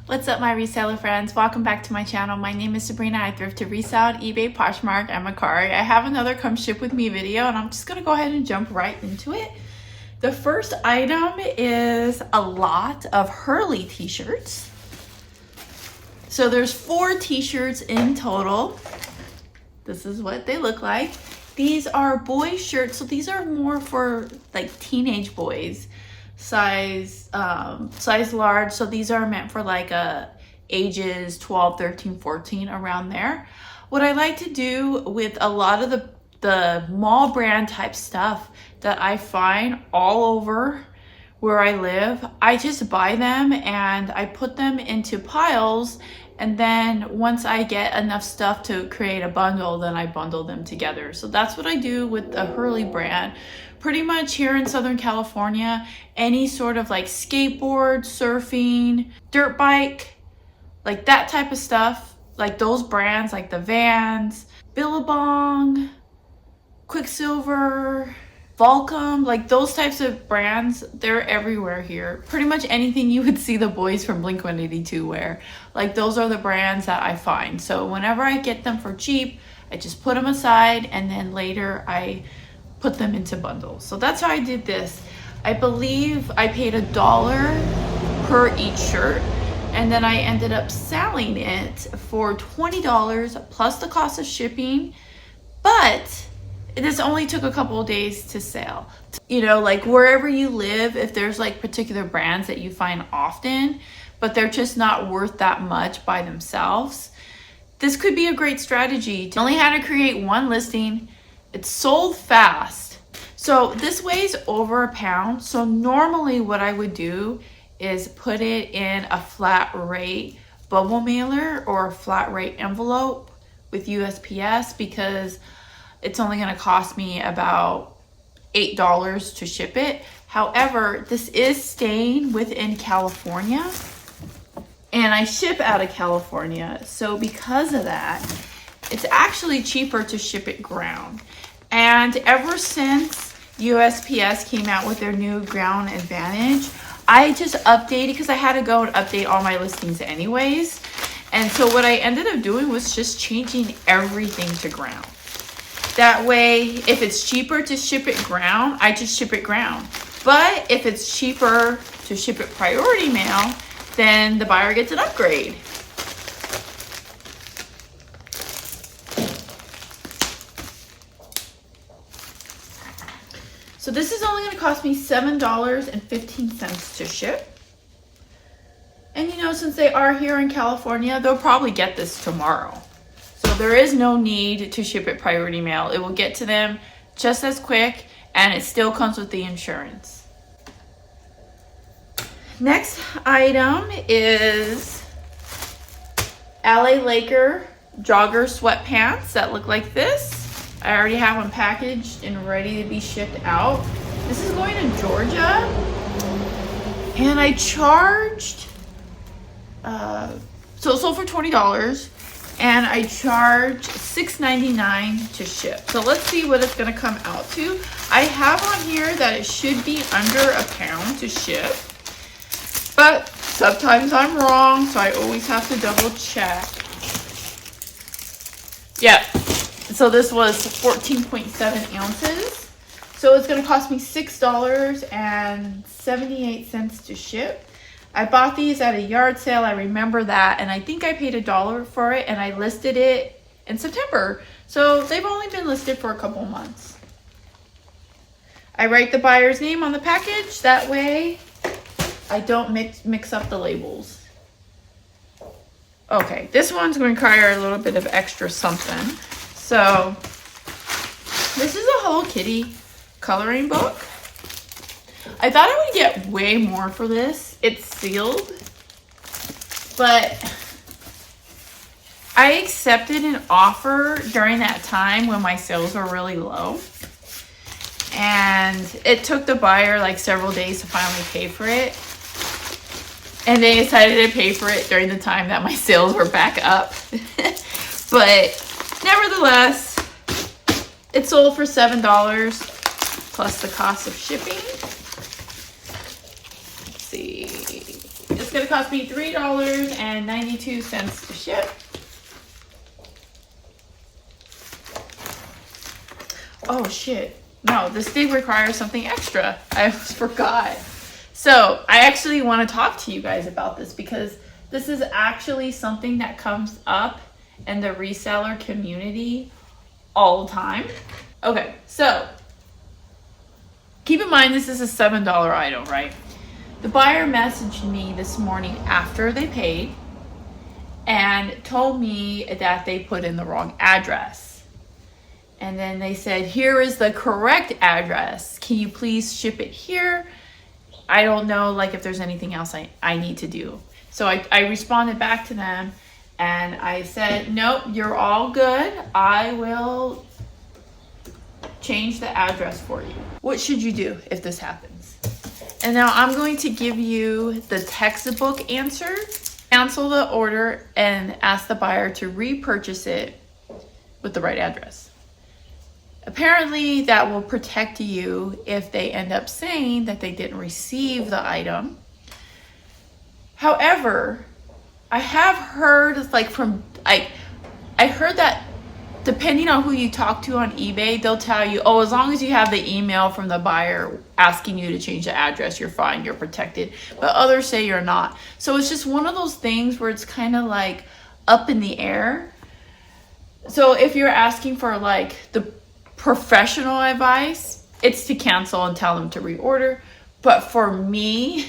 What's up, my reseller friends? Welcome back to my channel. My name is Sabrina. I thrift to resell on eBay, Poshmark, and Mercari. I have another come ship with me video, and I'm just gonna go ahead and jump right into it. The first item is a lot of Hurley t-shirts. So there's 4 t-shirts in total. This is what they look like. These are boy shirts, so these are more for like teenage boys. Size large, so these are meant for like ages 12, 13, 14, around there. What I like to do with a lot of the mall brand type stuff that I find all over where I live, I just buy them and I put them into piles, and then once I get enough stuff to create a bundle, then I bundle them together. So that's what I do with the Hurley brand. Pretty much here in Southern California, any sort of like skateboard, surfing, dirt bike, like that type of stuff, like those brands like the Vans, Billabong, Quicksilver, Volcom, like those types of brands, they're everywhere here. Pretty much anything you would see the boys from Blink-182 wear, like those are the brands that I find. So whenever I get them for cheap, I just put them aside, and then later I put them into bundles. So that's how I did this. I believe I paid $1 per each shirt, and then I ended up selling it for $20 plus the cost of shipping. But this only took a couple of days to sell. You know, like wherever you live, if there's like particular brands that you find often, but they're just not worth that much by themselves, this could be a great strategy. I only had to create one listing. It's sold fast. So this weighs over a pound. So normally what I would do is put it in a flat rate bubble mailer or a flat rate envelope with USPS, because it's only going to cost me about $8 to ship it. However, this is staying within California, and I ship out of California. So because of that, it's actually cheaper to ship it ground. And ever since USPS came out with their new ground advantage, I just updated, because I had to go and update all my listings anyways. And so what I ended up doing was just changing everything to ground. That way, if it's cheaper to ship it ground, I just ship it ground. But if it's cheaper to ship it priority mail, then the buyer gets an upgrade. So this is only going to cost me $7.15 to ship. And you know, since they are here in California, they'll probably get this tomorrow. So there is no need to ship it priority mail. It will get to them just as quick, and it still comes with the insurance. Next item is LA Laker jogger sweatpants that look like this. I already have them packaged and ready to be shipped out. This is going to Georgia, and I charged so for $20, and I charge $6.99 to ship. So let's see what it's going to come out to. I have on here that it should be under a pound to ship, but sometimes I'm wrong, so I always have to double check. Yeah. So this was 14.7 ounces. So it's going to cost me $6.78 to ship. I bought these at a yard sale. I remember that. And I think I paid $1 for it. And I listed it in September. So they've only been listed for a couple months. I write the buyer's name on the package. That way I don't mix up the labels. Okay, this one's going to require a little bit of extra something. So this is a Hello Kitty coloring book. I thought I would get way more for this. It's sealed, but I accepted an offer during that time when my sales were really low. And it took the buyer like several days to finally pay for it. And they decided to pay for it during the time that my sales were back up. But nevertheless, it sold for $7 plus the cost of shipping. Let's see. This it's gonna cost me $3.92 to ship. Oh shit. No, this did require something extra. I forgot. So I actually want to talk to you guys about this because this is actually something that comes up in the reseller community all the time. Okay, so keep in mind this is a $7 item, right? The buyer messaged me this morning after they paid and told me that they put in the wrong address. And then they said, here is the correct address. Can you please ship it here? I don't know like if there's anything else I need to do. So I responded back to them and I said, nope, you're all good. I will change the address for you. What should you do if this happens? And now I'm going to give you the textbook answer. Cancel the order and ask the buyer to repurchase it with the right address. Apparently that will protect you if they end up saying that they didn't receive the item. However, I have heard like I heard that depending on who you talk to on eBay, they'll tell you, oh, as long as you have the email from the buyer asking you to change the address, you're fine, you're protected. But others say you're not. So it's just one of those things where it's kind of like up in the air. So if you're asking for like the professional advice, it's to cancel and tell them to reorder. But for me,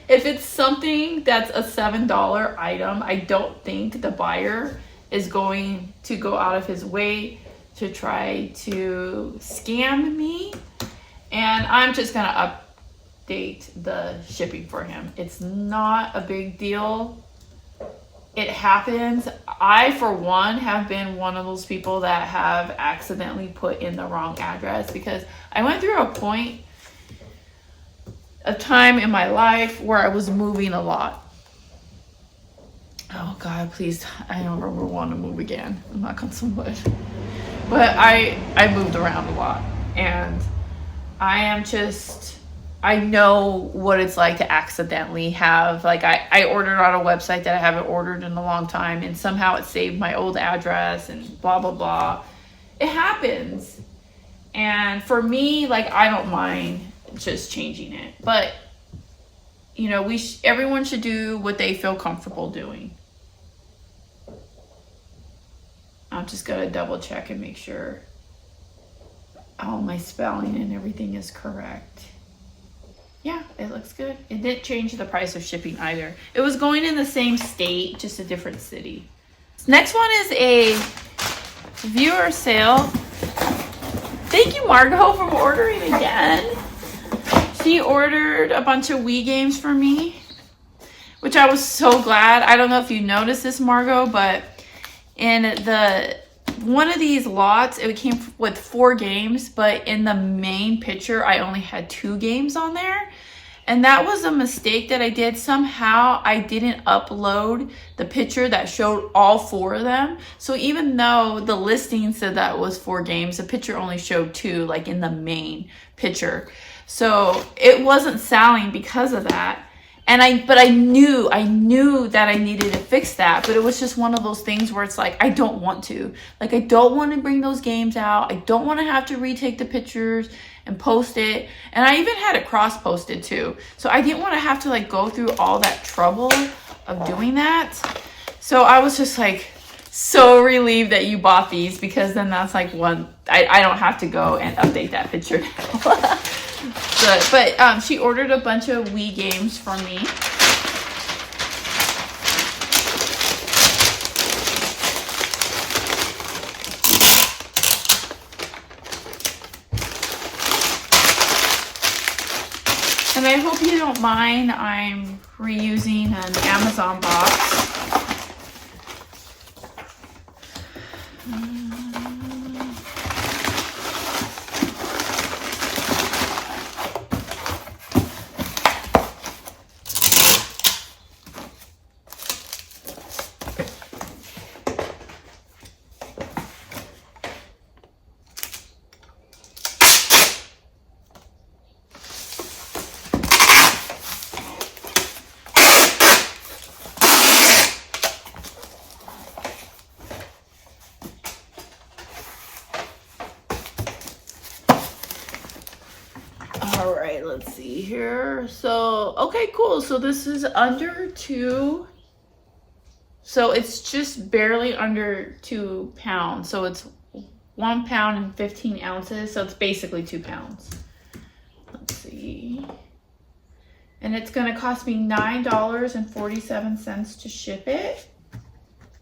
if it's something that's a $7 item, I don't think the buyer is going to go out of his way to try to scam me. And I'm just gonna update the shipping for him. It's not a big deal. It happens. I, for one, have been one of those people that have accidentally put in the wrong address because I went through a point of time in my life where I was moving a lot. Oh God, please, I don't ever want to move again. I'm not on some wood. But I moved around a lot and I know what it's like to accidentally have, like I ordered on a website that I haven't ordered in a long time and somehow it saved my old address and blah, blah, blah. It happens. And for me, like, I don't mind just changing it. But, you know, everyone should do what they feel comfortable doing. I'm just going to double check and make sure all my spelling and everything is correct. Yeah, it looks good. It didn't change the price of shipping either. It was going in the same state, just a different city. Next one is a viewer sale. Thank you, Margot, for ordering again. She ordered a bunch of Wii games for me, which I was so glad. I don't know if you noticed this, Margot, but in one of these lots, it came with 4 games, but in the main picture, I only had 2 games on there. And that was a mistake that I did. Somehow I didn't upload the picture that showed all 4 of them. So even though the listing said that was 4 games, the picture only showed 2, like in the main picture. So it wasn't selling because of that. But I knew that I needed to fix that. But it was just one of those things where it's like, I don't want to. Like, I don't want to bring those games out. I don't want to have to retake the pictures and post it. And I even had it cross-posted too. So I didn't want to have to like go through all that trouble of doing that. So I was just like so relieved that you bought these because then that's like one, I don't have to go and update that picture now. But she ordered a bunch of Wii games from me. And I hope you don't mind, I'm reusing an Amazon box. let's see here. So, okay, cool. So this is under 2. So it's just barely under 2 pounds. So it's 1 pound and 15 ounces. So it's basically 2 pounds. Let's see. And it's going to cost me $9.47 to ship it.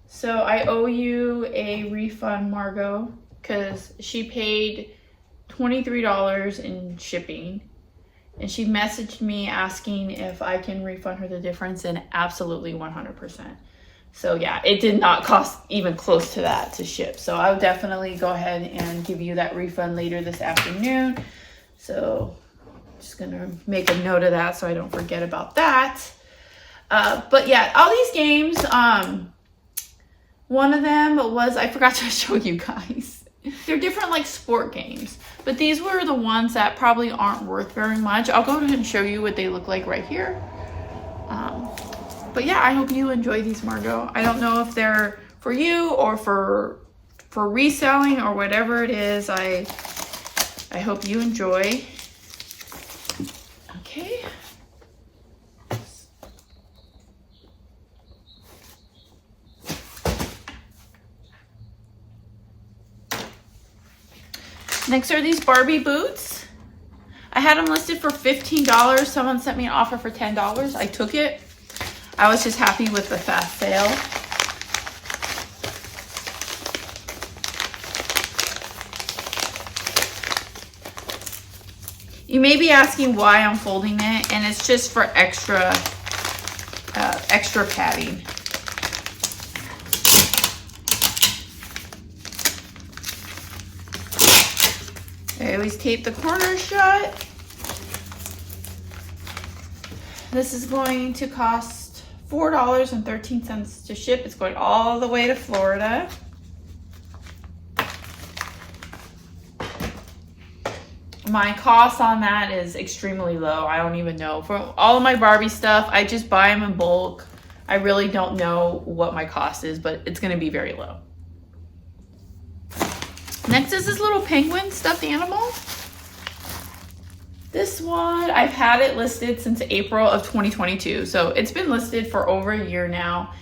So I owe you a refund, Margot, because she paid $23 in shipping. And she messaged me asking if I can refund her the difference, and absolutely 100%. So yeah, it did not cost even close to that to ship. So I'll definitely go ahead and give you that refund later this afternoon. So just gonna make a note of that so I don't forget about that. But yeah, all these games, one of them was, I forgot to show you guys. They're different like sport games, but these were the ones that probably aren't worth very much. I'll go ahead and show you what they look like right here. But yeah, I hope you enjoy these, Margot. I don't know if they're for you or for reselling or whatever it is. I hope you enjoy. Okay. Next are these Barbie boots. I had them listed for $15. Someone sent me an offer for $10. I took it. I was just happy with the fast sale. You may be asking why I'm folding it, and it's just for extra padding. I always tape the corners shut. This is going to cost $4.13 to ship. It's going all the way to Florida. My cost on that is extremely low. I don't even know. For all of my Barbie stuff, I just buy them in bulk. I really don't know what my cost is, but it's going to be very low. Next is this little penguin stuffed animal. This one, I've had it listed since April of 2022. So it's been listed for over a year now.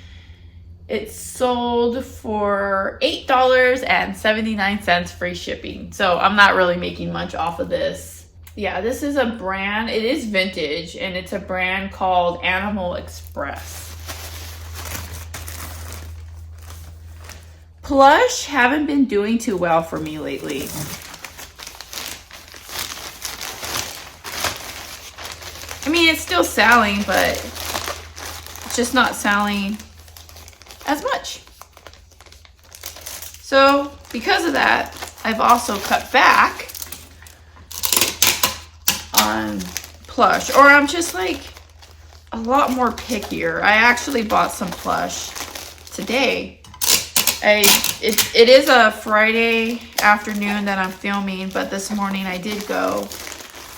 It's sold for $8.79 free shipping. So I'm not really making much off of this. Yeah, this is a brand. It is vintage, and it's a brand called Animal Express. Plush haven't been doing too well for me lately. I mean, it's still selling, but it's just not selling as much. So because of that, I've also cut back on Plush, or I'm just like a lot more pickier. I actually bought some Plush today. It is a Friday afternoon that I'm filming, but this morning I did go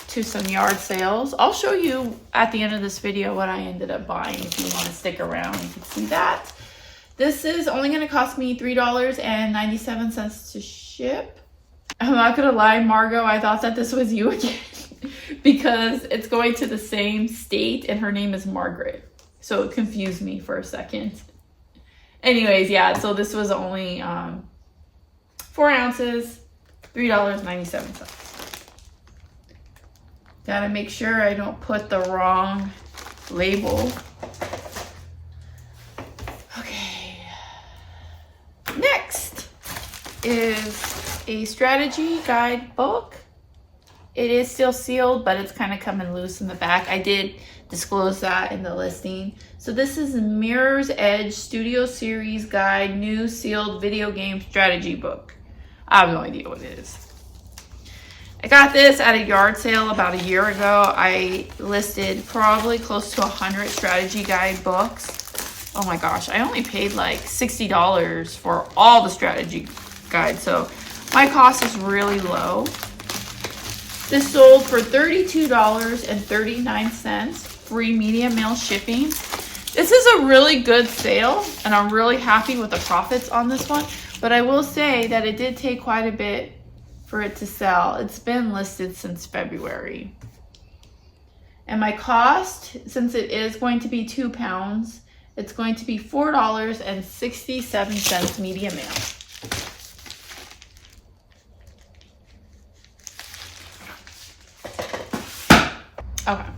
to some yard sales. I'll show you at the end of this video what I ended up buying. If you want to stick around, you can see that. This is only going to cost me $3.97 to ship. I'm not going to lie, Margot, I thought that this was you again because it's going to the same state and her name is Margaret. So it confused me for a second. Anyways, yeah, so this was only 4 ounces, $3.97. Gotta make sure I don't put the wrong label. Okay. Next is a strategy guide book. It is still sealed, but it's kind of coming loose in the back. I did disclose that in the listing. So this is Mirror's Edge Studio Series Guide New Sealed Video Game Strategy Book. I have no idea what it is. I got this at a yard sale about a year ago. I listed probably close to 100 strategy guide books. Oh my gosh, I only paid like $60 for all the strategy guides. So my cost is really low. This sold for $32.39, free medium mail shipping. This is a really good sale, and I'm really happy with the profits on this one. But I will say that it did take quite a bit for it to sell. It's been listed since February. And my cost, since it is going to be 2 pounds, it's going to be $4.67 medium male. Okay.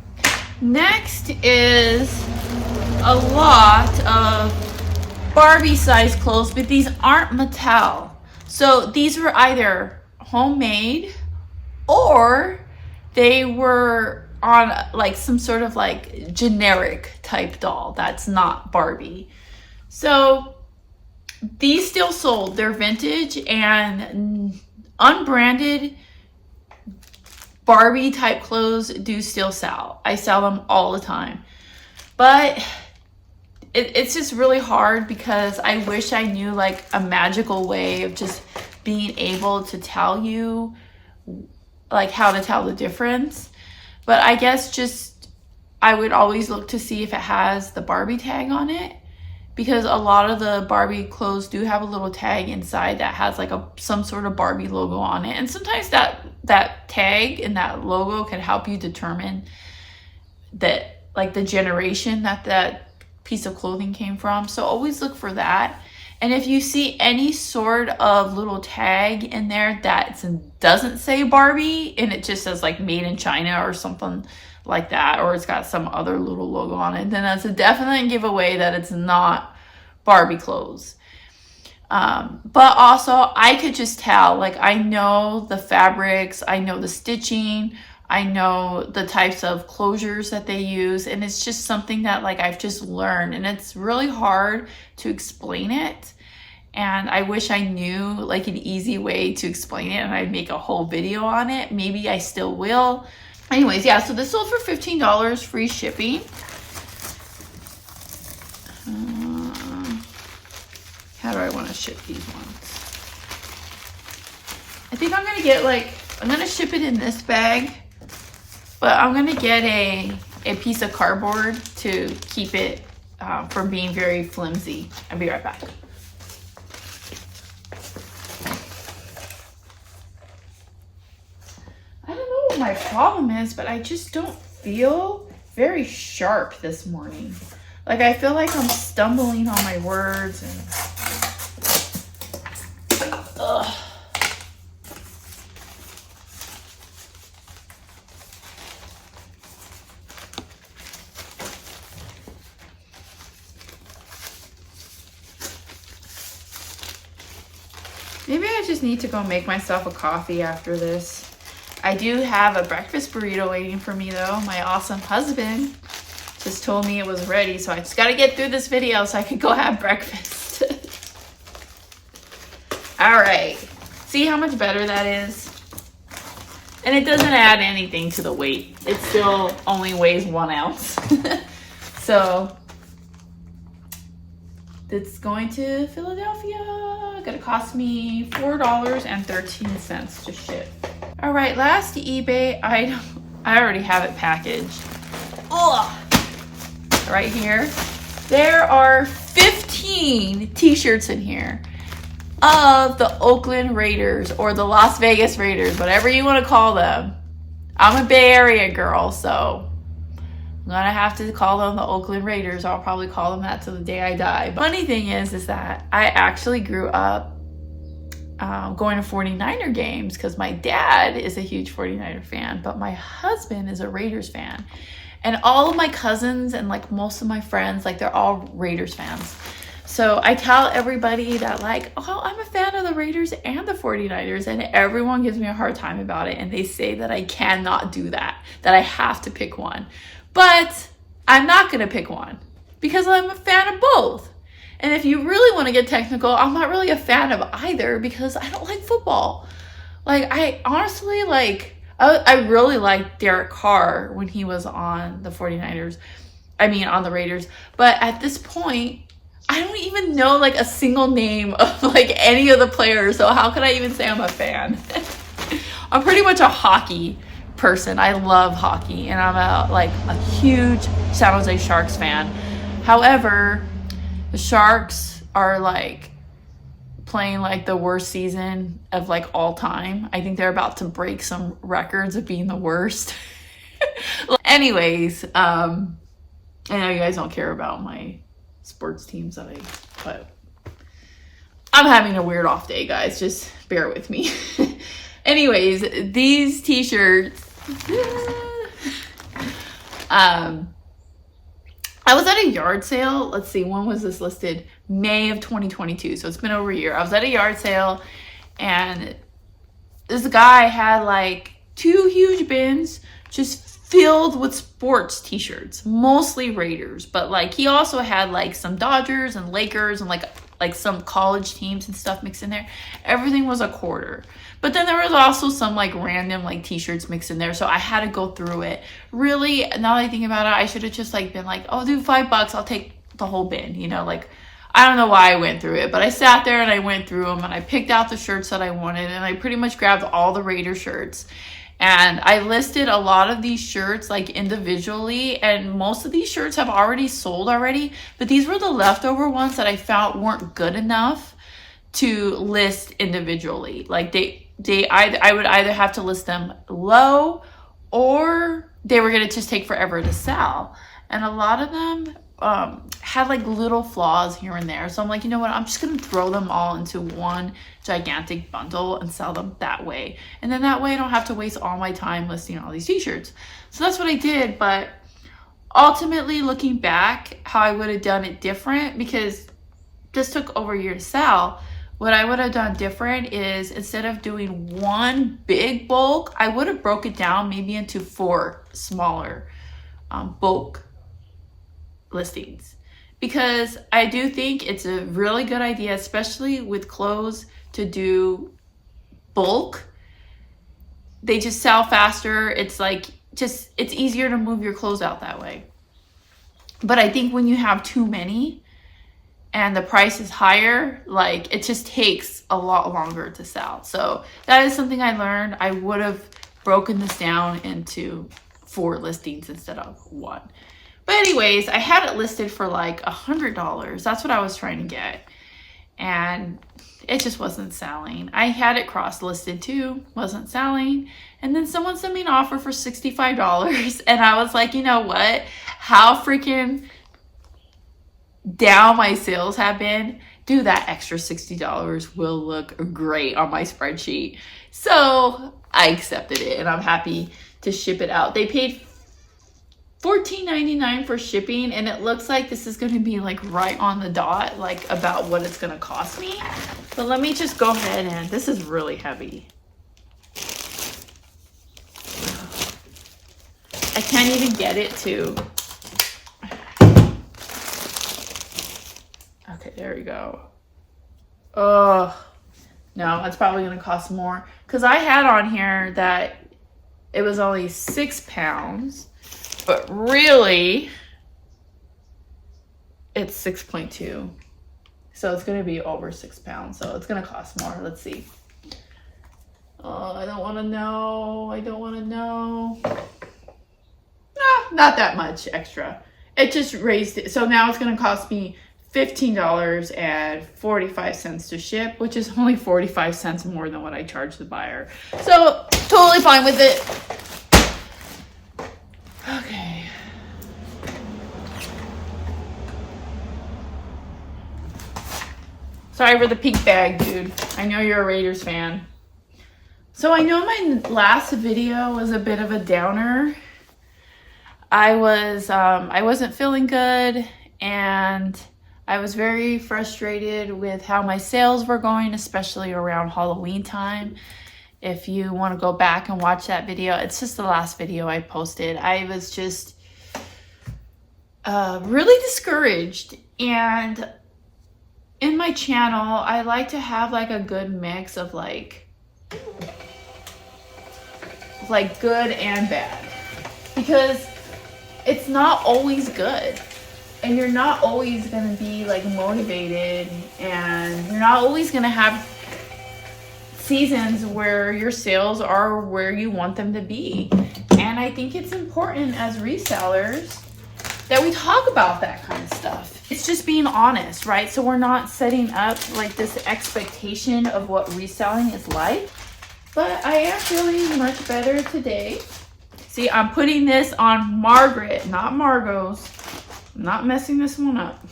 Next is a lot of Barbie size clothes, but these aren't Mattel. So these were either homemade or they were on like some sort of like generic type doll that's not Barbie. So these still sold. They're vintage and unbranded Barbie type clothes do still sell. I sell them all the time. But it's just really hard because I wish I knew like a magical way of just being able to tell you like how to tell the difference. But I guess just I would always look to see if it has the Barbie tag on it, because a lot of the Barbie clothes do have a little tag inside that has like some sort of Barbie logo on it. And sometimes that tag and that logo can help you determine that like the generation that piece of clothing came from. So always look for that. And if you see any sort of little tag in there that doesn't say Barbie and it just says like made in China or something like that, or it's got some other little logo on it, then that's a definite giveaway that it's not Barbie clothes. But also I could just tell, like I know the fabrics, I know the stitching, I know the types of closures that they use, and it's just something that like I've just learned, and it's really hard to explain it. And I wish I knew like an easy way to explain it and I'd make a whole video on it. Maybe I still will. Anyways, yeah, so this sold for $15, free shipping. How do I want to ship these ones? I think I'm gonna get I'm gonna ship it in this bag. But I'm gonna get a piece of cardboard to keep it from being very flimsy. I'll be right back. I don't know what my problem is, but I just don't feel very sharp this morning. Like I feel like I'm stumbling on my words and ugh. Maybe I just need to go make myself a coffee after this. I do have a breakfast burrito waiting for me though. My awesome husband just told me it was ready, so I just gotta get through this video so I can go have breakfast. All right, see how much better that is? And it doesn't add anything to the weight. It still only weighs 1 ounce. So it's going to Philadelphia. Gonna cost me $4.13 to ship. All right, last eBay item. I already have it packaged. Ugh. Right here. There are 15 t-shirts in here of the Oakland Raiders or the Las Vegas Raiders, whatever you want to call them. I'm a Bay Area girl, so I'm gonna have to call them the Oakland Raiders. I'll probably call them that till the day I die. But funny thing is that I actually grew up going to 49er games because my dad is a huge 49er fan, but my husband is a Raiders fan. And all of my cousins and like most of my friends, like they're all Raiders fans. So I tell everybody that like, oh, I'm a fan of the Raiders and the 49ers, and everyone gives me a hard time about it. And they say that I cannot do that I have to pick one. But I'm not going to pick one because I'm a fan of both. And if you really want to get technical, I'm not really a fan of either because I don't like football. Like I honestly I really liked Derek Carr when he was on the 49ers. I mean, on the Raiders. But at this point, I don't even know like a single name of like any of the players. So how could I even say I'm a fan? I'm pretty much a hockey person. I love hockey and I'm a huge San Jose Sharks fan. However, the Sharks are like playing like the worst season of like all time. I think they're about to break some records of being the worst. Anyways, I know you guys don't care about my sports teams but I'm having a weird off day, guys. Just bear with me. Anyways, these t-shirts. I was at a yard sale. Let's see, when was this listed? May of 2022. So it's been over a year. I was at a yard sale and this guy had like 2 huge bins just filled with sports t-shirts, mostly Raiders, but like he also had like some Dodgers and Lakers and like some college teams and stuff mixed in there. Everything was a quarter. But then there was also some like random like t-shirts mixed in there. So I had to go through it. Really, now that I think about it, I should have just like been like, oh, dude, $5, I'll take the whole bin, you know, like I don't know why I went through it, but I sat there and I went through them and I picked out the shirts that I wanted and I pretty much grabbed all the Raider shirts. And I listed a lot of these shirts like individually, and most of these shirts have already sold already, but these were the leftover ones that I found weren't good enough to list individually. Like I would either have to list them low or they were going to just take forever to sell. And a lot of them had like little flaws here and there. So I'm like, you know what? I'm just going to throw them all into one gigantic bundle and sell them that way. And then that way I don't have to waste all my time listing all these t-shirts. So that's what I did. But ultimately looking back, how I would have done it different, because this took over a year to sell. What I would have done different is instead of doing one big bulk, I would have broke it down maybe into 4 smaller bulk listings, because I do think it's a really good idea, especially with clothes, to do bulk. They just sell faster. It's like it's easier to move your clothes out that way. But I think when you have too many and the price is higher, like it just takes a lot longer to sell. So that is something I learned. I would have broken this down into 4 listings instead of 1. But anyways, I had it listed for like $100. That's what I was trying to get. And it just wasn't selling. I had it cross-listed too, wasn't selling. And then someone sent me an offer for $65. And I was like, you know what? How freaking down my sales have been. Dude, that extra $60 will look great on my spreadsheet. So I accepted it and I'm happy to ship it out. They paid $14.99 for shipping, and it looks like this is going to be like right on the dot, like about what it's going to cost me. But let me just go ahead, and this is really heavy. I can't even get it to. Okay, there we go. Oh, no, that's probably going to cost more, because I had on here that it was only 6 pounds. But really, it's 6.2. So it's going to be over 6 pounds. So it's going to cost more. Let's see. Oh, I don't want to know. I don't want to know. Not that much extra. It just raised it. So now it's going to cost me $15.45 to ship, which is only 45 cents more than what I charged the buyer. So totally fine with it. Okay. Sorry for the pink bag, dude. I know you're a Raiders fan. So I know my last video was a bit of a downer. I wasn't feeling good, and I was very frustrated with how my sales were going, especially around Halloween time. If you want to go back and watch that video, it's just the last video I posted. I was just really discouraged. And in my channel, I like to have like a good mix of like good and bad. Because it's not always good. And you're not always going to be like motivated. And you're not always going to have seasons where your sales are where you want them to be. And I think it's important as resellers that we talk about that kind of stuff. It's just being honest, right? So we're not setting up like this expectation of what reselling is like. But I am feeling much better today. See, I'm putting this on Margaret, not Margot's. I'm not messing this one up.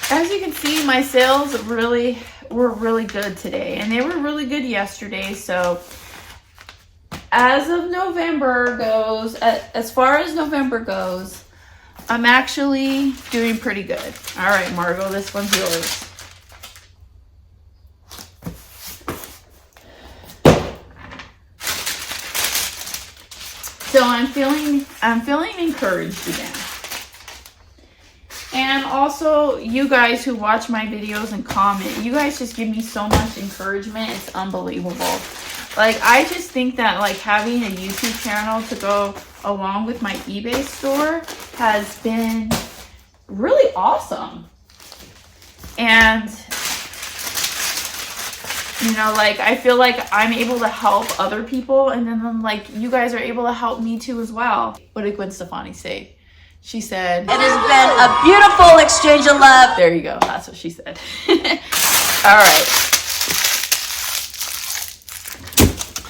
As you can see, my sales were really good today, and they were really good yesterday. So as of November goes, as far as November goes, I'm actually doing pretty good. All right, Margot, this one's yours. So I'm feeling encouraged again. And also, you guys who watch my videos and comment, you guys just give me so much encouragement. It's unbelievable. Like, I just think that, like, having a YouTube channel to go along with my eBay store has been really awesome. And, you know, like, I feel like I'm able to help other people, and then, like, you guys are able to help me too as well. What did Gwen Stefani say? She said, "It has been a beautiful exchange of love." There you go. That's what she said. All right.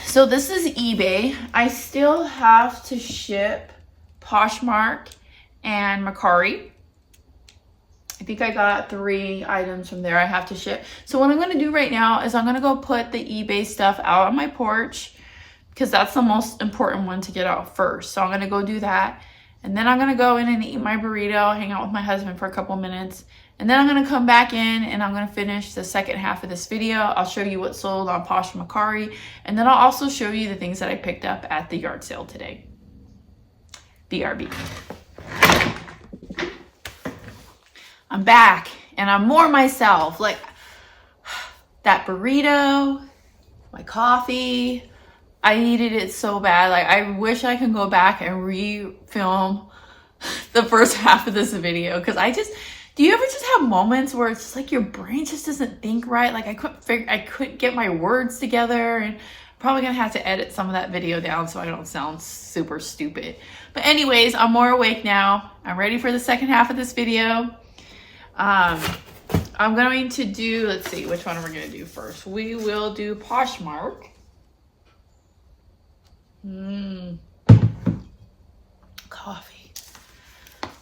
So this is eBay. I still have to ship Poshmark and Mercari. I think I got 3 items from there I have to ship. So what I'm going to do right now is I'm going to go put the eBay stuff out on my porch, because that's the most important one to get out first. So I'm going to go do that. And then I'm going to go in and eat my burrito, hang out with my husband for a couple minutes. And then I'm going to come back in and I'm going to finish the second half of this video. I'll show you what sold on Posh and Mercari. And then I'll also show you the things that I picked up at the yard sale today. BRB. I'm back and I'm more myself. Like, that burrito, my coffee, I needed it so bad. Like, I wish I could go back and re-film the first half of this video, because do you ever just have moments where it's just like your brain just doesn't think right? Like, I couldn't get my words together, and I'm probably gonna have to edit some of that video down so I don't sound super stupid. But anyways, I'm more awake now. I'm ready for the second half of this video. I'm going to do, let's see, which one are we gonna do first? We will do Poshmark. Coffee.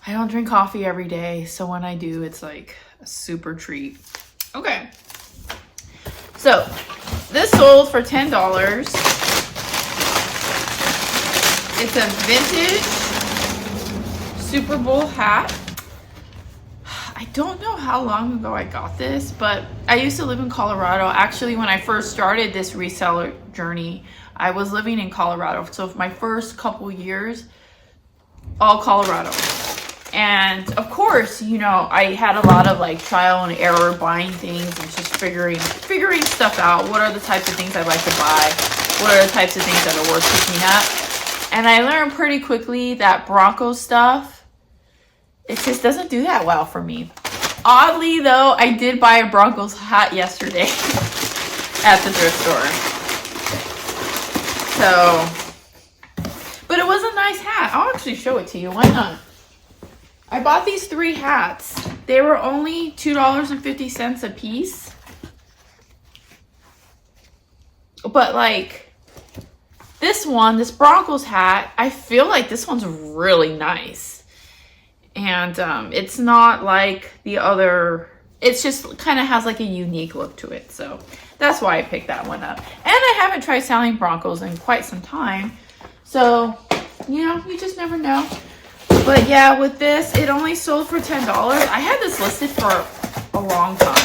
I don't drink coffee every day, so when I do, it's like a super treat. Okay. So, this sold for $10. It's a vintage Super Bowl hat. I don't know how long ago I got this, but I used to live in Colorado. Actually, when I first started this reseller journey, I was living in Colorado. So for my first couple years, all Colorado. And of course, you know, I had a lot of like trial and error buying things and just figuring stuff out. What are the types of things I like to buy? What are the types of things that are worth picking up? And I learned pretty quickly that Broncos stuff, it just doesn't do that well for me. Oddly though, I did buy a Broncos hat yesterday at the thrift store. So, but it was a nice hat. I'll actually show it to you. Why not? I bought these 3 hats. They were only $2.50 a piece. But like this Broncos hat, I feel like this one's really nice. And it's not like the other, it's just kind of has like a unique look to it. So that's why I picked that one up. And I haven't tried selling Broncos in quite some time. So, you know, you just never know. But yeah, with this, it only sold for $10. I had this listed for a long time.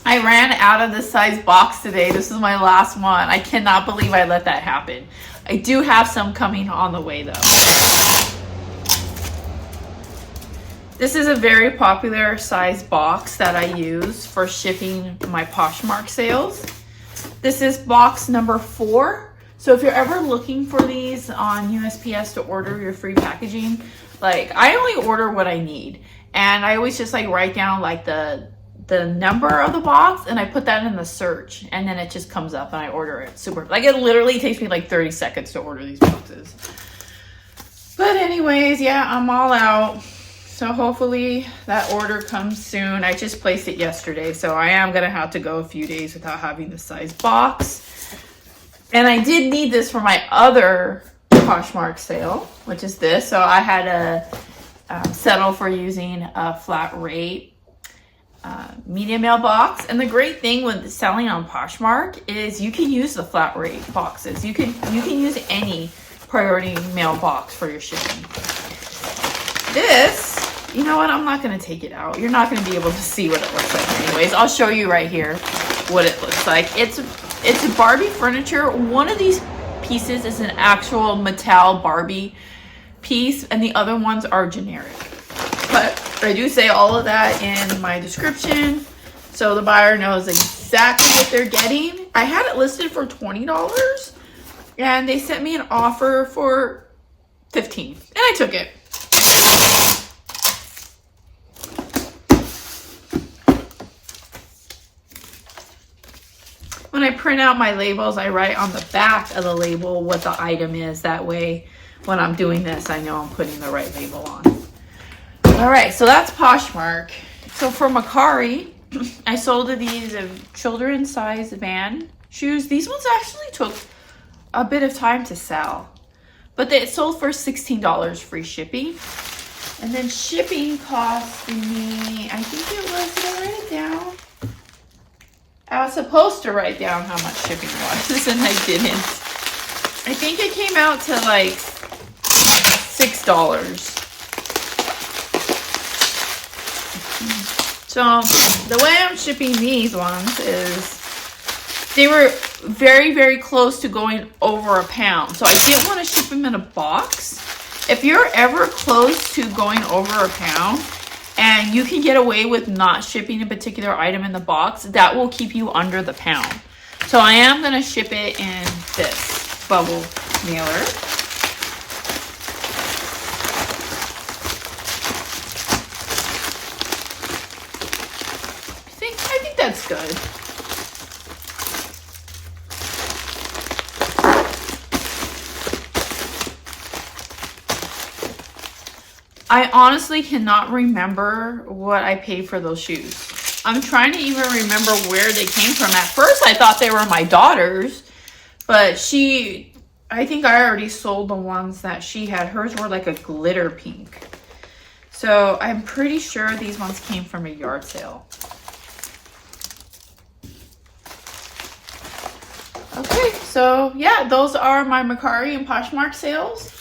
I ran out of this size box today. This is my last one. I cannot believe I let that happen. I do have some coming on the way though. This is a very popular size box that I use for shipping my Poshmark sales. This is box number 4. So if you're ever looking for these on USPS to order your free packaging, like I only order what I need. And I always just like write down like the number of the box and I put that in the search and then it just comes up and I order it. Super, like it literally takes me like 30 seconds to order these boxes. But anyways, yeah, I'm all out. So hopefully that order comes soon. I just placed it yesterday, so I am gonna have to go a few days without having the size box. And I did need this for my other Poshmark sale, which is this. So I had to settle for using a flat rate medium mailbox. And the great thing with selling on Poshmark is you can use the flat rate boxes. You can use any priority mailbox for your shipping. This, you know what? I'm not going to take it out. You're not going to be able to see what it looks like anyways. I'll show you right here what it looks like. It's a Barbie furniture. One of these pieces is an actual Mattel Barbie piece, and the other ones are generic. But I do say all of that in my description, so the buyer knows exactly what they're getting. I had it listed for $20, and they sent me an offer for $15, and I took it. When I print out my labels, I write on the back of the label what the item is. That way, when I'm doing this, I know I'm putting the right label on. All right, so that's Poshmark. So for Mercari, I sold these children's size van shoes. These ones actually took a bit of time to sell, but they sold for $16 free shipping. And then shipping cost me, I think it was, did I write it down? I was supposed to write down how much shipping was, and I didn't. I think it came out to like $6. So the way I'm shipping these ones is they were very, very close to going over £1. So I didn't want to ship them in a box. If you're ever close to going over £1, and you can get away with not shipping a particular item in the box, that will keep you under the £1. So I am going to ship it in this bubble mailer. I think that's good. I honestly cannot remember what I paid for those shoes. I'm trying to even remember where they came from. At first, I thought they were my daughter's, but I think I already sold the ones that she had. Hers were like a glitter pink. So I'm pretty sure these ones came from a yard sale. Okay, so yeah, those are my Mercari and Poshmark sales.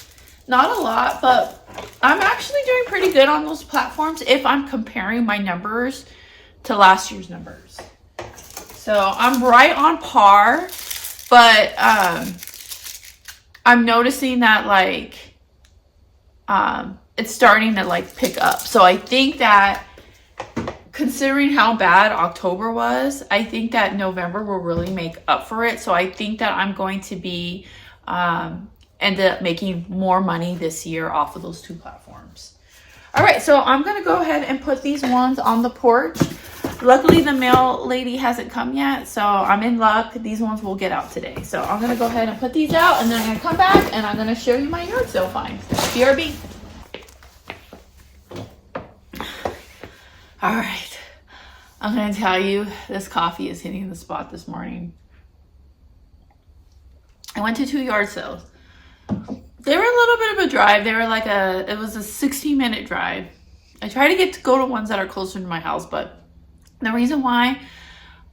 Not a lot, but I'm actually doing pretty good on those platforms if I'm comparing my numbers to last year's numbers. So I'm right on par, but I'm noticing that like it's starting to like pick up. So I think that considering how bad October was, I think that November will really make up for it. So I think that I'm going to be end up making more money this year off of those two platforms. All right, so I'm gonna go ahead and put these ones on the porch. Luckily, the mail lady hasn't come yet, so I'm in luck. These ones will get out today. So I'm gonna go ahead and put these out, and then I'm gonna come back and I'm gonna show you my yard sale finds. BRB. All right, I'm gonna tell you, this coffee is hitting the spot this morning. I went to 2 yard sales. They were a little bit of a drive. They were like it was a 60-minute drive. I try to go to ones that are closer to my house, but the reason why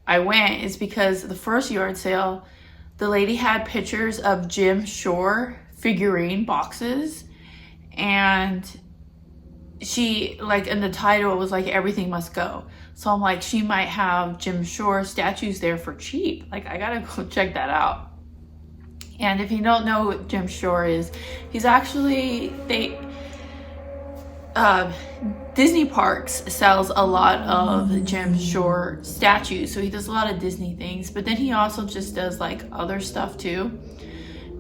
I went is because the first yard sale, the lady had pictures of Jim Shore figurine boxes, and she, like, in the title, it was like, everything must go. So I'm like, she might have Jim Shore statues there for cheap. Like, I gotta go check that out. And if you don't know what Jim Shore is, he's actually, Disney Parks sells a lot of Jim Shore statues. So he does a lot of Disney things, but then he also just does like other stuff too.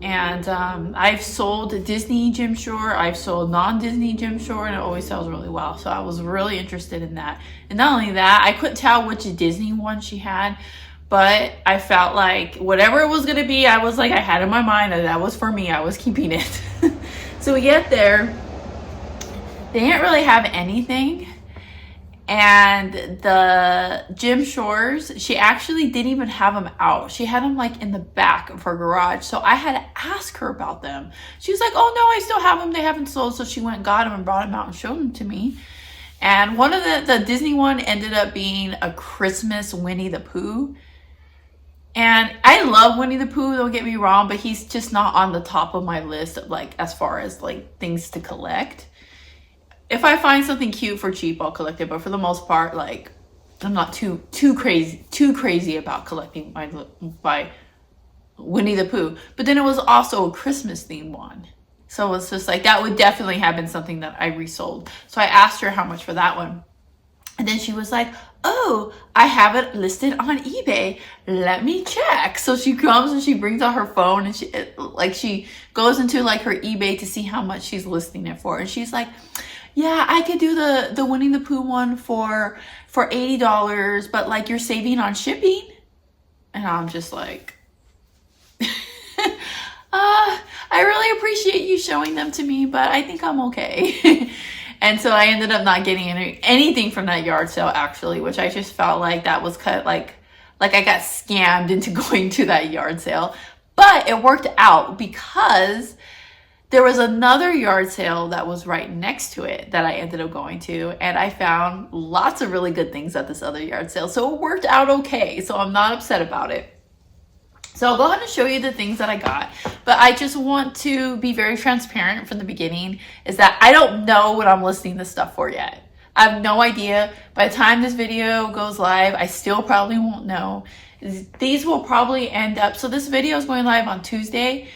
And I've sold Disney Jim Shore, I've sold non-Disney Jim Shore, and it always sells really well. So I was really interested in that. And not only that, I couldn't tell which Disney one she had, but I felt like whatever it was going to be, I was like, I had in my mind that was for me. I was keeping it. So we get there. they didn't really have anything. And the gym shorts, she actually didn't even have them out. She had them like in the back of her garage. So I had to ask her about them. She was like, oh no, I still have them. They haven't sold. So she went and got them and brought them out and showed them to me. And one of the Disney one ended up being a Christmas Winnie the Pooh. And I love Winnie the Pooh, don't get me wrong, but he's just not on the top of my list of like, as far as like things to collect. If I find something cute for cheap, I'll collect it. But for the most part, like, I'm not too crazy about collecting my Winnie the Pooh. But then it was also a Christmas themed one. So it's just like, that would definitely have been something that I resold. So I asked her how much for that one. And then she was like, oh, I have it listed on eBay. Let me check. So she comes and she brings out her phone and she goes into like her eBay to see how much she's listing it for. And she's like, yeah, I could do the Winnie the Pooh one for $80, but like you're saving on shipping. And I'm just like, I really appreciate you showing them to me, but I think I'm okay. And so I ended up not getting anything from that yard sale actually, which I just felt like that was kind of like I got scammed into going to that yard sale. But it worked out because there was another yard sale that was right next to it that I ended up going to, and I found lots of really good things at this other yard sale. So it worked out okay. So I'm not upset about it. So I'll go ahead and show you the things that I got, but I just want to be very transparent from the beginning, is that I don't know what I'm listing this stuff for yet. I have no idea. By the time this video goes live, I still probably won't know. These will probably end up, so this video is going live on Tuesday.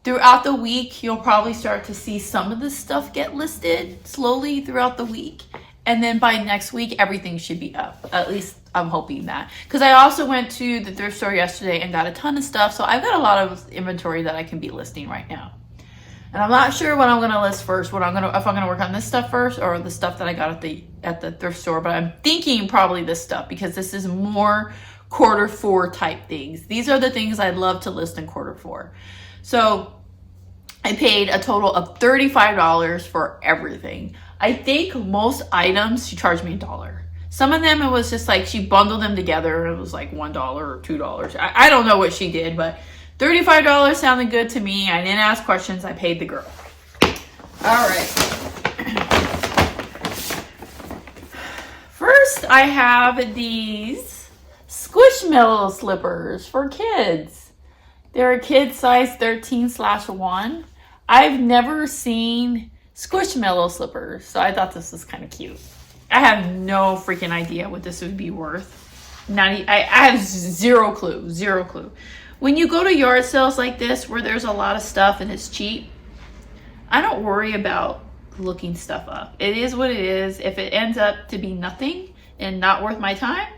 Throughout the week, you'll probably start to see some of this stuff get listed slowly throughout the week. And then by next week, everything should be up. At least I'm hoping that. Because I also went to the thrift store yesterday and got a ton of stuff. So I've got a lot of inventory that I can be listing right now. And I'm not sure what I'm going to list first. If I'm going to work on this stuff first or the stuff that I got at the thrift store. But I'm thinking probably this stuff because this is more Q4 type things. These are the things I'd love to list in Q4. So I paid a total of $35 for everything. I think most items, she charged me $1. Some of them, it was just like she bundled them together. It was like $1 or $2. I don't know what she did, but $35 sounded good to me. I didn't ask questions. I paid the girl. All right. First, I have these Squishmallow slippers for kids. They're a kid size 13/1. I've never seen Squishmallow slippers, so I thought this was kind of cute. I have no freaking idea what this would be worth. I have zero clue. When you go to yard sales like this where there's a lot of stuff and it's cheap, I don't worry about looking stuff up. It is what it is. If it ends up to be nothing and not worth my time,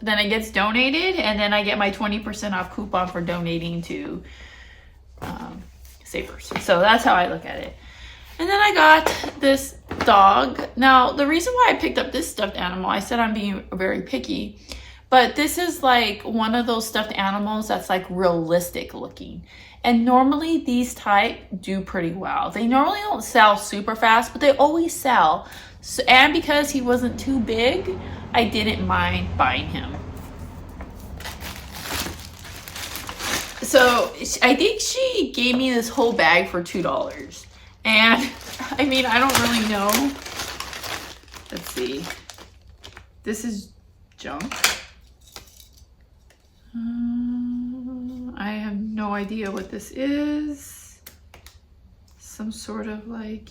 then it gets donated, and then I get my 20% off coupon for donating to Savers. So that's how I look at it. And then I got this dog. Now, the reason why I picked up this stuffed animal, I said I'm being very picky, but this is like one of those stuffed animals that's like realistic looking. And normally these type do pretty well. They normally don't sell super fast, but they always sell. So, and because he wasn't too big, I didn't mind buying him. So I think she gave me this whole bag for $2. And I mean, I don't really know. Let's see. This is junk. I have no idea what this is. Some sort of like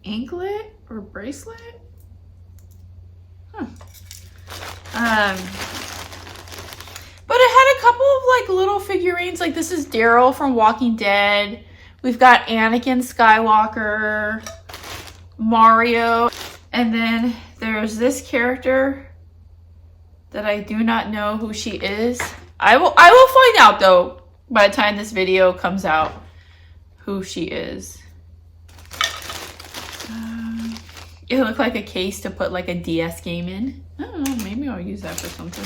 anklet or bracelet. But it had a couple of like little figurines. Like this is Daryl from Walking Dead. We've got Anakin Skywalker, Mario, and then there's this character that I do not know who she is. I will find out though by the time this video comes out who she is. It looked like a case to put like a DS game in. I don't know, maybe I'll use that for something.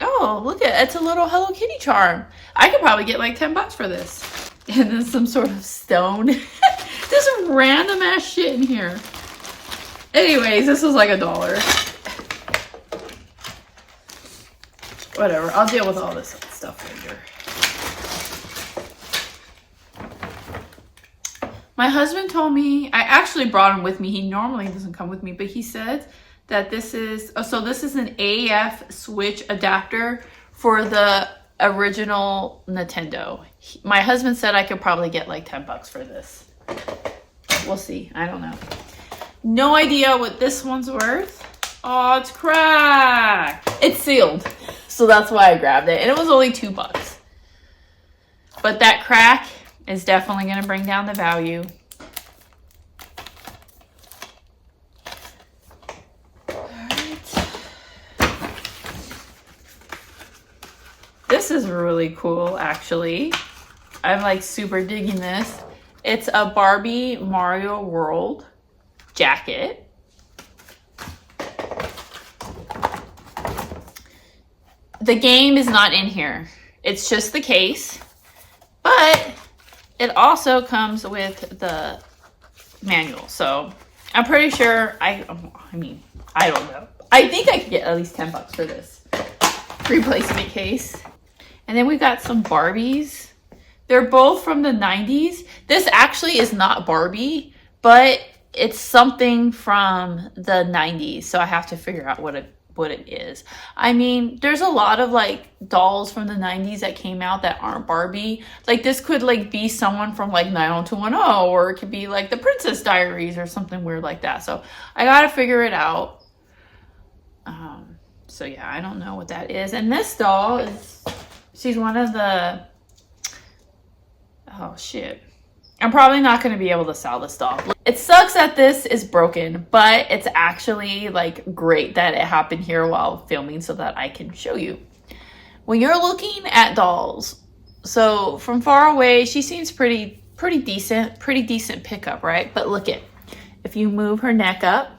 Oh, look at it. It's a little Hello Kitty charm. I could probably get like $10 for this. And then some sort of stone. This random ass shit in here. Anyways, this was like $1. Whatever, I'll deal with all this stuff later. My husband told me, I actually brought him with me. He normally doesn't come with me, but he said that this is, so this is an AF switch adapter for the original Nintendo. My husband said I could probably get like 10 bucks for this. We'll see, I don't know. No idea what this one's worth. Oh, it's cracked. It's sealed, so that's why I grabbed it. And it was only 2 bucks. But that crack is definitely going to bring down the value. Alright. This is really cool, actually. I'm like super digging this. It's a Barbie Mario World jacket. The game is not in here. It's just the case. But it also comes with the manual. So I'm pretty sure, I mean, I don't know. I think I could get at least 10 bucks for this replacement case. And then we got some Barbies. They're both from the 90s. This actually is not Barbie, but it's something from the 90s. So I have to figure out what it is. I mean, there's a lot of like dolls from the 90s that came out that aren't Barbie. Like this could like be someone from like 90210, or it could be like the Princess Diaries or something weird like that. So I gotta figure it out. So yeah, I don't know what that is. And this doll is, she's one of the, oh shit. I'm probably not going to be able to sell this doll. It sucks that this is broken, but it's actually like great that it happened here while filming so that I can show you. When you're looking at dolls, so from far away, she seems pretty decent pickup, right? But look it, if you move her neck up,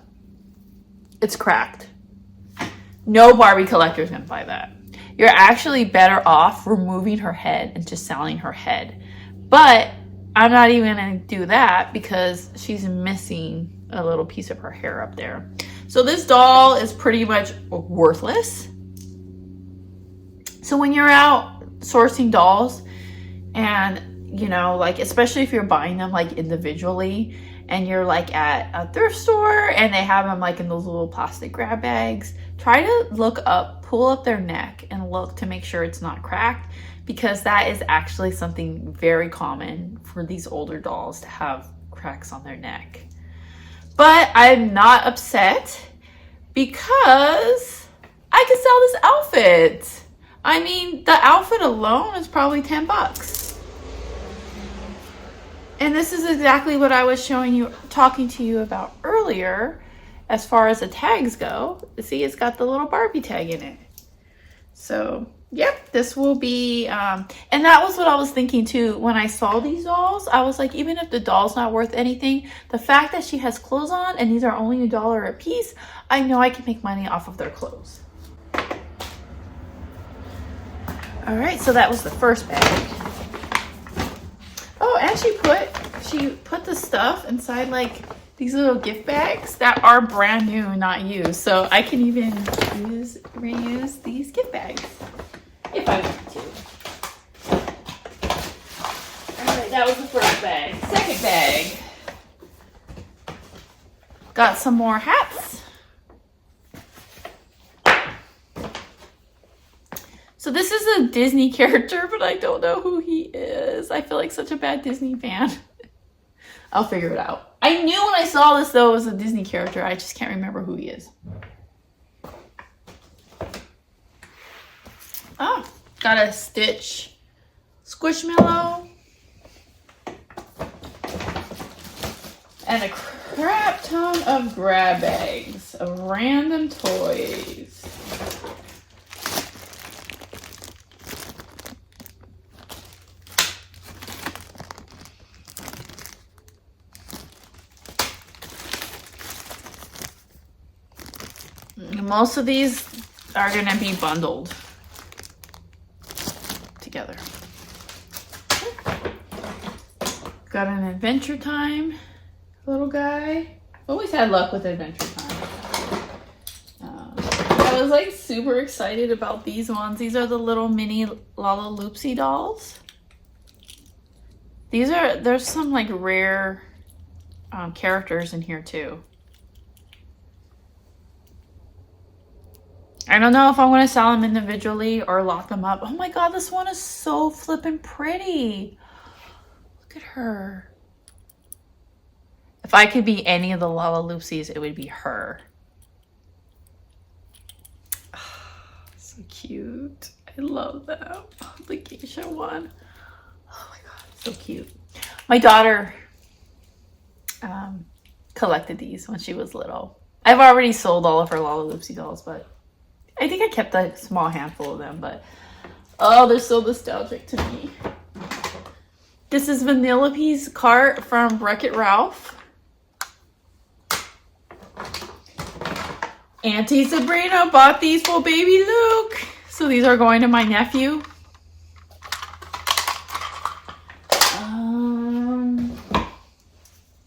it's cracked. No Barbie collector is going to buy that. You're actually better off removing her head and just selling her head. But I'm not even going to do that because she's missing a little piece of her hair up there. So this doll is pretty much worthless. So when you're out sourcing dolls and, you know, like, especially if you're buying them like individually and you're like at a thrift store and they have them like in those little plastic grab bags, try to look up, pull up their neck and look to make sure it's not cracked, because that is actually something very common for these older dolls to have cracks on their neck. But I'm not upset because I could sell this outfit. I mean, the outfit alone is probably 10 bucks. And this is exactly what I was talking to you about earlier as far as the tags go. See, it's got the little Barbie tag in it. So, yep, this will be, and that was what I was thinking too. When I saw these dolls, I was like, even if the doll's not worth anything, the fact that she has clothes on and these are only $1 a piece, I know I can make money off of their clothes. All right, so that was the first bag. Oh, and she put the stuff inside like these little gift bags that are brand new, not used. So I can even reuse these gift bags if I want to. All right, that was the first bag. Second bag. Got some more hats. So this is a Disney character, but I don't know who he is. I feel like such a bad Disney fan. I'll figure it out. I knew when I saw this, though, it was a Disney character. I just can't remember who he is. Oh, got a Stitch Squishmallow. And a crap ton of grab bags of random toys. Most of these are going to be bundled together. Got an Adventure Time little guy. I've always had luck with Adventure Time. I was like super excited about these ones. These are the little mini Lala Loopsy dolls. There's some like rare characters in here too. I don't know if I'm going to sell them individually or lock them up. Oh my god, this one is so flippin' pretty. Look at her. If I could be any of the Lala Loopsies, it would be her. So cute. I love them. The geisha one. Oh my god, so cute. My daughter collected these when she was little. I've already sold all of her Lala Loopsy dolls, but I think I kept a small handful of them, but oh, they're so nostalgic to me. This is Vanellope's cart from Wreck-It Ralph. Auntie Sabrina bought these for baby Luke. So these are going to my nephew.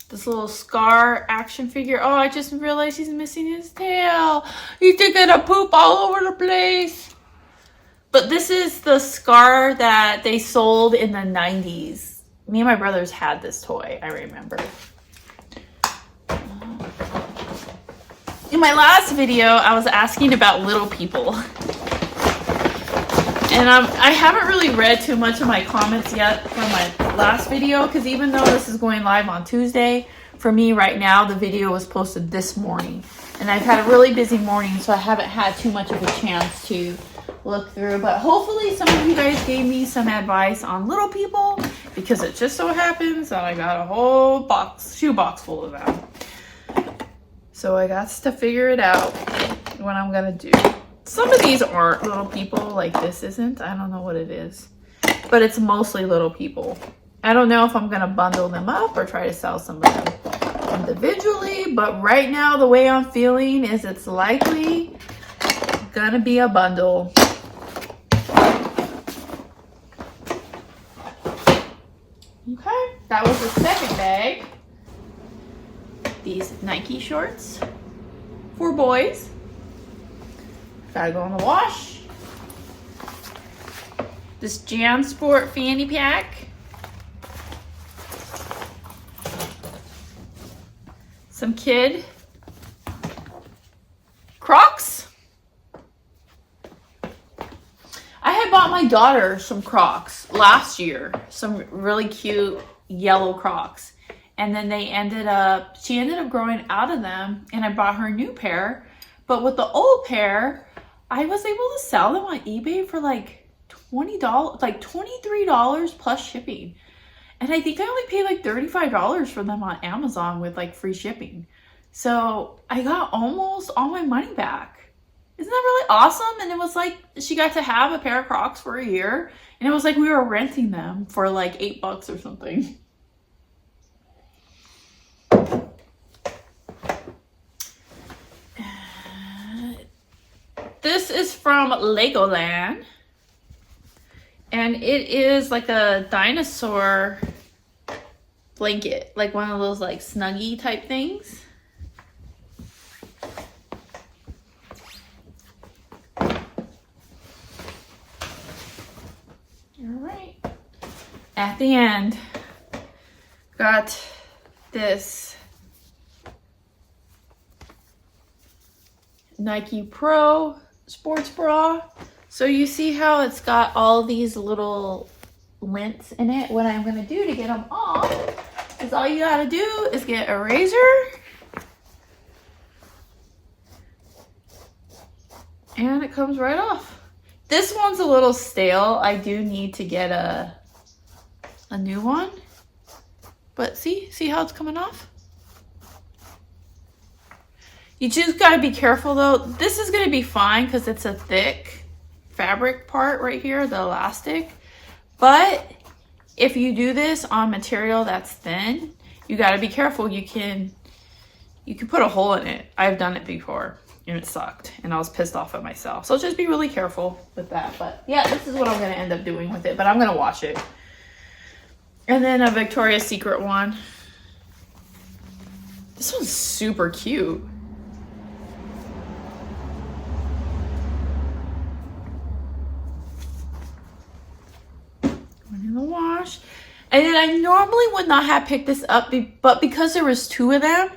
This little Scar action figure. Oh, I just realized he's missing his tail. He's taking a poop all over the place. But this is the Scar that they sold in the 90s. Me and my brothers had this toy, I remember. In my last video, I was asking about little people. And I haven't really read too much of my comments yet from my last video, because even though this is going live on Tuesday, for me right now, the video was posted this morning. And I've had a really busy morning, so I haven't had too much of a chance to look through. But hopefully some of you guys gave me some advice on little people, because it just so happens that I got a whole shoebox full of them. So I got to figure it out what I'm gonna do. Some of these aren't little people, like this isn't. I don't know what it is, but it's mostly little people. I don't know if I'm gonna bundle them up or try to sell some of them individually, but right now the way I'm feeling is it's likely gonna be a bundle. Okay, that was the second bag. These Nike shorts for boys. Gotta go in the wash. This Jan Sport fanny pack. Some kid Crocs. I had bought my daughter some Crocs last year. Some really cute yellow Crocs. And then she ended up growing out of them, and I bought her a new pair. But with the old pair, I was able to sell them on eBay for like $20, like $23 plus shipping. And I think I only paid like $35 for them on Amazon with like free shipping. So I got almost all my money back. Isn't that really awesome? And it was like, she got to have a pair of Crocs for a year. And it was like we were renting them for like $8 or something. This is from Legoland, and it is like a dinosaur blanket, like one of those like Snuggie type things. All right. At the end, got this Nike Pro sports bra. So you see how it's got all these little lints in it. What I'm going to do to get them off is all you got to do is get a razor and it comes right off. This one's a little stale. I do need to get a new one. But see how it's coming off? You just got to be careful though. This is going to be fine because it's a thick fabric part right here, the elastic. But if you do this on material that's thin, you got to be careful. You can put a hole in it. I've done it before and it sucked and I was pissed off at myself. So just be really careful with that. But yeah, this is what I'm going to end up doing with it, but I'm going to wash it. And then a Victoria's Secret one. This one's super cute. Went in the wash. And then I normally would not have picked this up, but because there was 2 of them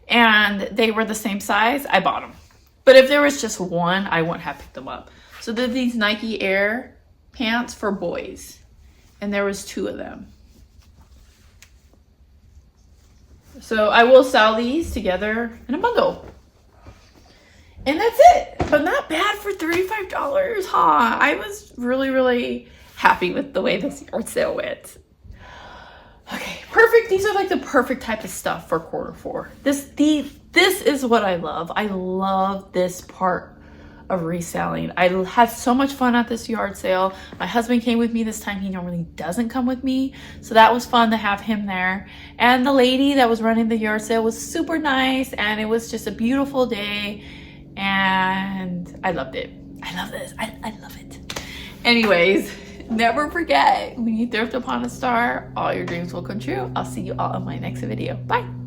and they were the same size, I bought them. But if there was just one, I wouldn't have picked them up. So they're these Nike Air pants for boys. And there was 2 of them. So I will sell these together in a bundle. And that's it. But not bad for $35, huh? I was really, really happy with the way this yard sale went. Okay, perfect. These are like the perfect type of stuff for Q4. This is what I love. I love this part of reselling. I had so much fun at this yard sale. My husband came with me this time. He normally doesn't come with me, so that was fun to have him there. And the lady that was running the yard sale was super nice, and it was just a beautiful day, and I loved it. I love this. I love it. Anyways, never forget, when you thrift upon a star, all your dreams will come true. I'll see you all in my next video. Bye.